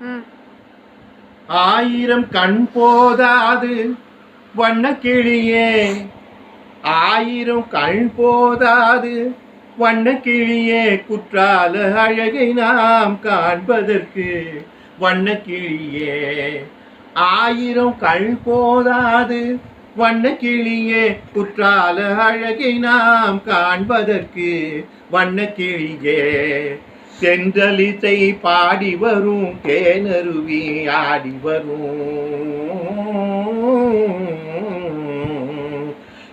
ம். ஆயிரம் கண் போதாது வண்ணக்கிளியே, ஆயிரம் கண் போதாது வண்ணக்கிளியே, குற்றால அழகை நாம் காண்பதற்கு வண்ணக்கிளியே. ஆயிரம் கண் போதாது வண்ணக்கிளியே, குற்றால அழகை நாம் காண்பதற்கு வண்ணக்கிளியே. தென்றலிசை பாடி வரும் தேனருவி ஆடி வரும்,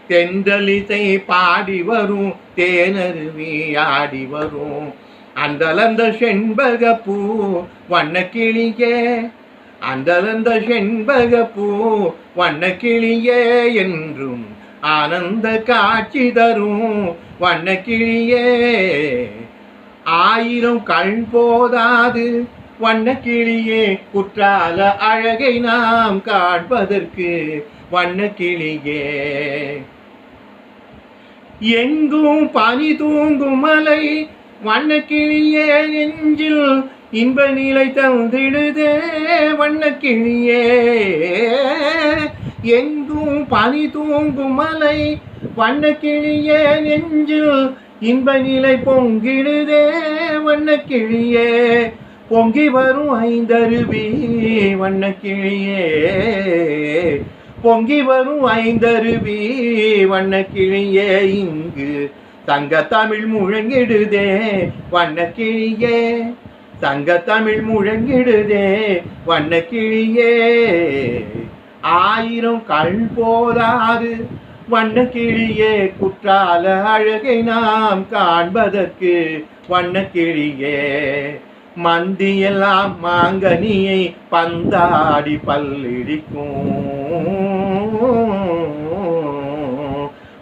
தென்றலிசை பாடி வரும் தேனருவி ஆடி வரும். அந்தலந்த செண்பக பூ வண்ணக்கிளியே, அந்தலந்த செண்பக பூ வண்ணக்கிளியே, என்றும் ஆனந்த காட்சி தரும் வண்ணக்கிளியே. ஆயிரம் கண் போதாது வண்ணக்கிளியே, குற்றால அழகை நாம் காண்பதற்கு வண்ணக்கிளியே. எங்கும் பனி தூங்கும் மலை வண்ணக்கிளியே, நெஞ்சில் இன்ப நிலை தந்திடுதே வண்ணக்கிளியே. எங்கும் பனி தூங்கும் மலை வண்ணக்கிளியே, நெஞ்சில் இன்ப நிலை பொங்கிடுதே வண்ணக்கிளியே. பொங்கி வரும் ஐந்தருவி வண்ணக்கிளியே, பொங்கி வரும் ஐந்தருவி வண்ணக்கிளியே, இங்கு தங்க தமிழ் முழங்கிடுதே வண்ணக்கிளியே, தங்க தமிழ் முழங்கிடுதே வண்ணக்கிளியே. ஆயிரம் கண் போதாது வண்ணக்கிளியே, குற்றால அழகை நாம் காண்பதற்கு வண்ணக்கிளியே. மந்தியெல்லாம் மாங்கனியை பந்தாடி பல்லிடிக்கும்,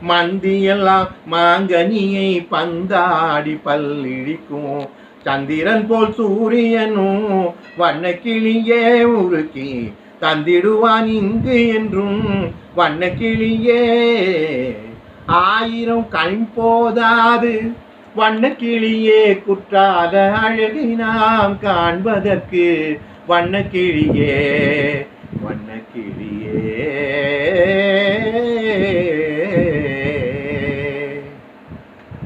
மந்தியெல்லாம் மாங்கனியை பந்தாடி பல்லிடிக்கும். சந்திரன் போல் சூரியனும் வண்ணக்கிளியே உருக்கி தந்திடுவான் இங்கு என்றும் வண்ணக்கிளியே. ஆயிரம் கண் போதாது வண்ணக்கிளியே, குற்றால அழகை நாம் காண்பதற்கு வண்ணக்கிளியே.